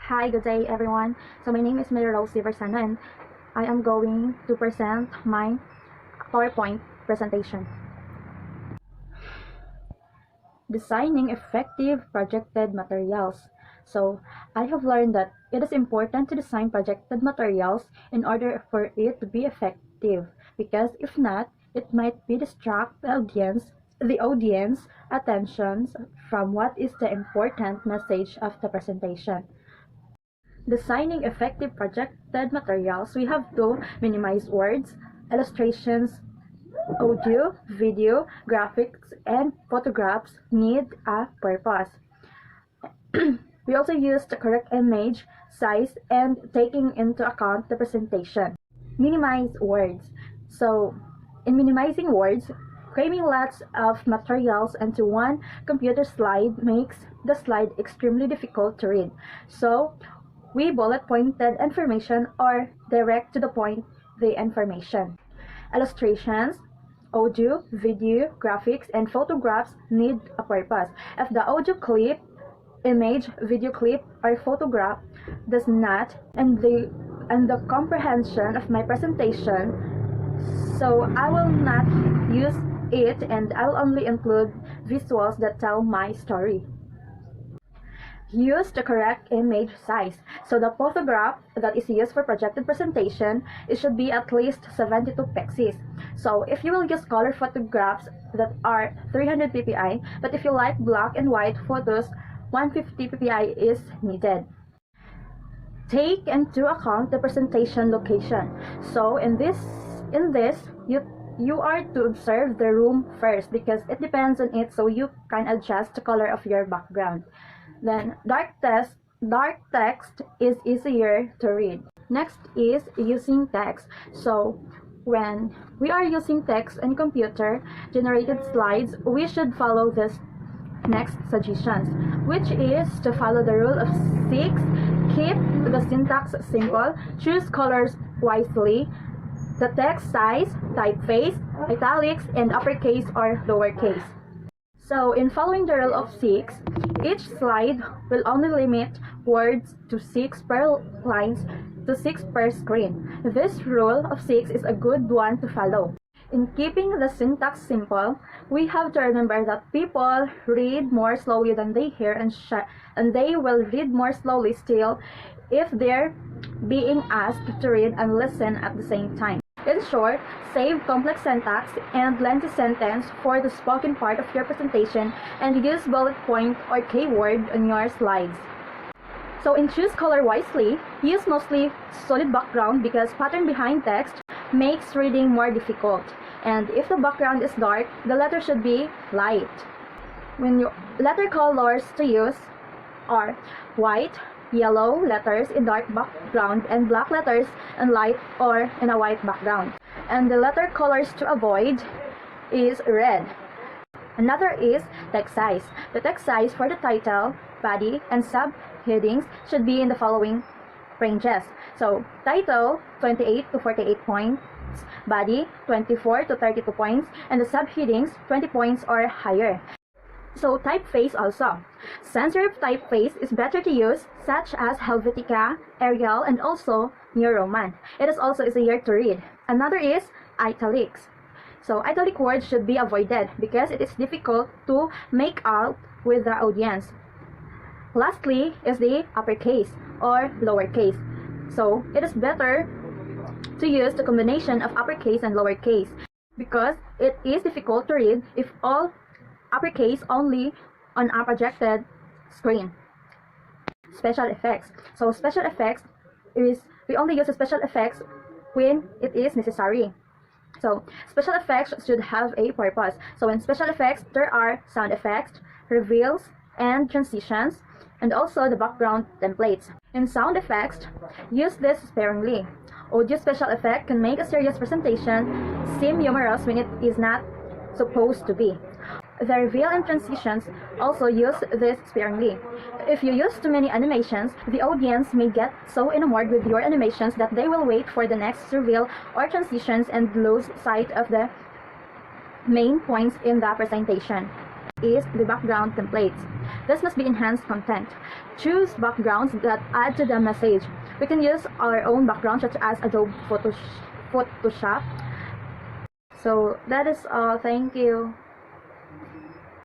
Hi, good day everyone. So my name is Mary Rose Siversano and I am going to present my PowerPoint presentation. Designing effective projected materials. So I have learned that it is important to design projected materials in order for it to be effective, because if not, it might be distract the audience attentions from what is the important message of the presentation. Designing effective projected materials, we have to minimize words, illustrations, audio, video, graphics, and photographs need a purpose. We also use the correct image size and taking into account the presentation. Minimize words. So, in minimizing words, cramming lots of materials into one computer slide makes the slide extremely difficult to read. So, we bullet pointed information or direct to the point the information. Illustrations, audio, video, graphics, and photographs need a purpose. If the audio clip, image, video clip, or photograph does not and the comprehension of my presentation, so I will not use it and I will only include visuals that tell my story. Use the correct image size. So the photograph that is used for projected presentation, it should be at least 72 pixels. So if you will use color photographs that are 300 ppi, but if you like black and white photos, 150 ppi is needed. Take into account the presentation location. So in this you are to observe the room first because it depends on it, so you can adjust the color of your background. Then dark text is easier to read. Next is using text. So when we are using text in computer generated slides, we should follow this next suggestions, which is to follow the rule of 6, keep the syntax simple, choose colors wisely, the text size, typeface, italics, and uppercase or lowercase. So in following the rule of 6, each slide will only limit words to 6 per lines to 6 per screen. This rule of 6 is a good one to follow. In keeping the syntax simple, we have to remember that people read more slowly than they hear and they will read more slowly still if they're being asked to read and listen at the same time. In short, save complex syntax and lengthy sentence for the spoken part of your presentation and use bullet point or keyword on your slides. So in choose color wisely, use mostly solid background because pattern behind text makes reading more difficult. And if the background is dark, the letter should be light. When your letter colors to use are white, yellow letters in dark background and black letters in light or in a white background. And the letter colors to avoid is red. Another is text size. The text size for the title, body, and subheadings should be in the following ranges. So title 28 to 48 points, body 24 to 32 points, and the subheadings 20 points or higher. So typeface also. Sans serif typeface is better to use, such as Helvetica, Arial, and also New Roman. It is also easier to read. Another is italics. So italic words should be avoided because it is difficult to make out with the audience. Lastly is the uppercase or lowercase. So it is better to use the combination of uppercase and lowercase because it is difficult to read if all uppercase only on a projected screen. Special effects. So special effects is, we only use special effects when it is necessary. So special effects should have a purpose. So in special effects, there are sound effects, reveals, and transitions, and also the background templates. In sound effects, use this sparingly. Audio special effect can make a serious presentation seem humorous when it is not supposed to be. The reveal and transitions also use this sparingly. If you use too many animations, the audience may get so enamored with your animations that they will wait for the next reveal or transitions and lose sight of the main points in the presentation. is the background templates. This must be enhanced content. Choose backgrounds that add to the message. We can use our own background such as Adobe Photoshop. So that is all. Thank you.